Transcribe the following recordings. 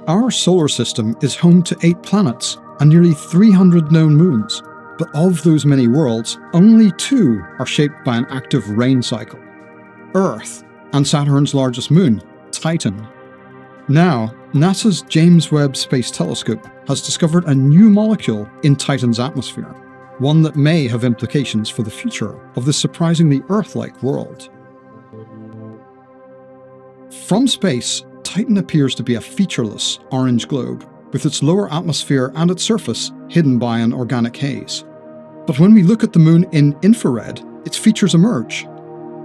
Our solar system is home to 8 planets and nearly 300 known moons, but of those many worlds, only 2 are shaped by an active rain cycle: Earth and Saturn's largest moon, Titan. Now, NASA's James Webb Space Telescope has discovered a new molecule in Titan's atmosphere, one that may have implications for the future of this surprisingly Earth-like world. From space, Titan appears to be a featureless orange globe, with its lower atmosphere and its surface hidden by an organic haze. But when we look at the moon in infrared, its features emerge: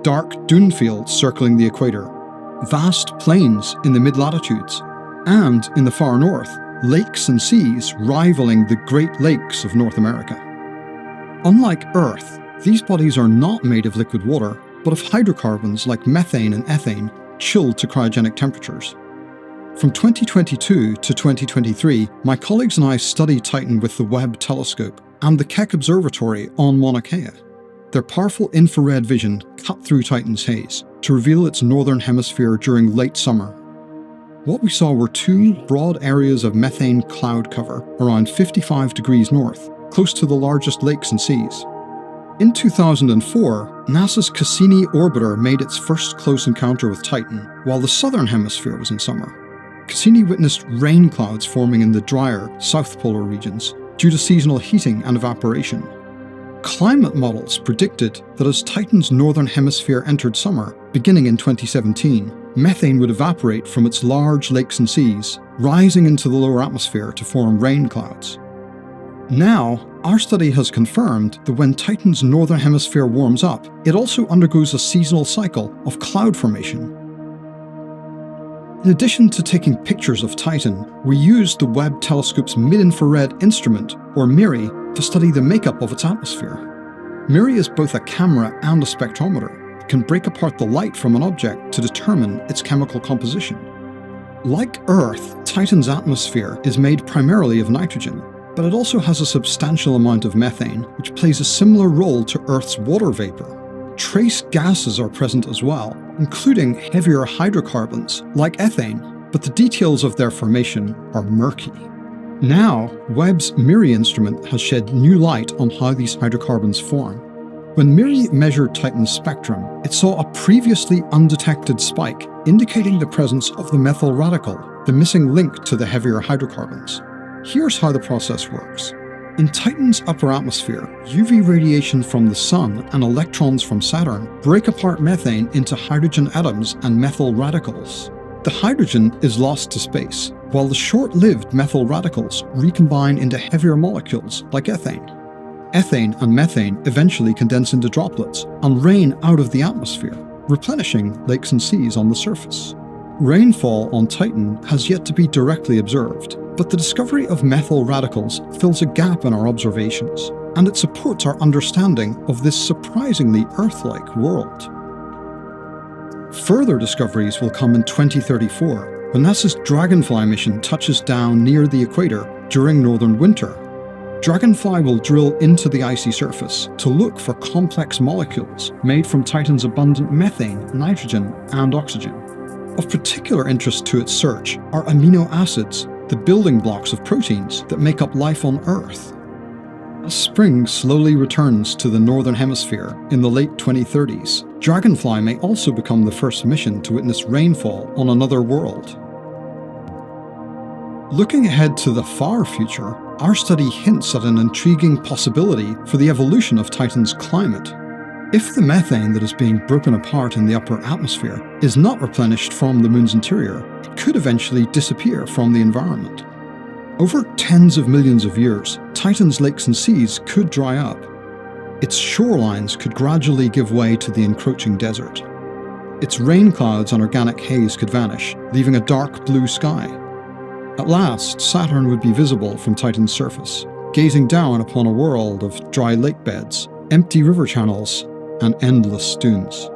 dark dune fields circling the equator, vast plains in the mid-latitudes, and in the far north, lakes and seas rivaling the Great Lakes of North America. Unlike Earth, these bodies are not made of liquid water, but of hydrocarbons like methane and ethane, chilled to cryogenic temperatures. From 2022 to 2023, my colleagues and I studied Titan with the Webb telescope and the Keck Observatory on Mauna Kea. Their powerful infrared vision cut through Titan's haze to reveal its northern hemisphere during late summer. What we saw were 2 broad areas of methane cloud cover around 55 degrees north, close to the largest lakes and seas. In 2004, NASA's Cassini orbiter made its first close encounter with Titan while the southern hemisphere was in summer. Cassini witnessed rain clouds forming in the drier south polar regions due to seasonal heating and evaporation. Climate models predicted that as Titan's northern hemisphere entered summer, beginning in 2017, methane would evaporate from its large lakes and seas, rising into the lower atmosphere to form rain clouds. Now, our study has confirmed that when Titan's northern hemisphere warms up, it also undergoes a seasonal cycle of cloud formation. In addition to taking pictures of Titan, we used the Webb telescope's mid-infrared instrument, or MIRI, to study the makeup of its atmosphere. MIRI is both a camera and a spectrometer. It can break apart the light from an object to determine its chemical composition. Like Earth, Titan's atmosphere is made primarily of nitrogen, but it also has a substantial amount of methane, which plays a similar role to Earth's water vapor. Trace gases are present as well, including heavier hydrocarbons like ethane, but the details of their formation are murky. Now, Webb's MIRI instrument has shed new light on how these hydrocarbons form. When MIRI measured Titan's spectrum, it saw a previously undetected spike, indicating the presence of the methyl radical, the missing link to the heavier hydrocarbons. Here's how the process works. In Titan's upper atmosphere, UV radiation from the Sun and electrons from Saturn break apart methane into hydrogen atoms and methyl radicals. The hydrogen is lost to space, while the short-lived methyl radicals recombine into heavier molecules like ethane. Ethane and methane eventually condense into droplets and rain out of the atmosphere, replenishing lakes and seas on the surface. Rainfall on Titan has yet to be directly observed, but the discovery of methyl radicals fills a gap in our observations, and it supports our understanding of this surprisingly Earth-like world. Further discoveries will come in 2034, when NASA's Dragonfly mission touches down near the equator during northern winter. Dragonfly will drill into the icy surface to look for complex molecules made from Titan's abundant methane, nitrogen, and oxygen. Of particular interest to its search are amino acids, the building blocks of proteins that make up life on Earth. As spring slowly returns to the northern hemisphere in the late 2030s, Dragonfly may also become the first mission to witness rainfall on another world. Looking ahead to the far future, our study hints at an intriguing possibility for the evolution of Titan's climate. If the methane that is being broken apart in the upper atmosphere is not replenished from the moon's interior, it could eventually disappear from the environment. Over tens of millions of years, Titan's lakes and seas could dry up. Its shorelines could gradually give way to the encroaching desert. Its rain clouds and organic haze could vanish, leaving a dark blue sky. At last, Saturn would be visible from Titan's surface, gazing down upon a world of dry lake beds, empty river channels, and endless dunes.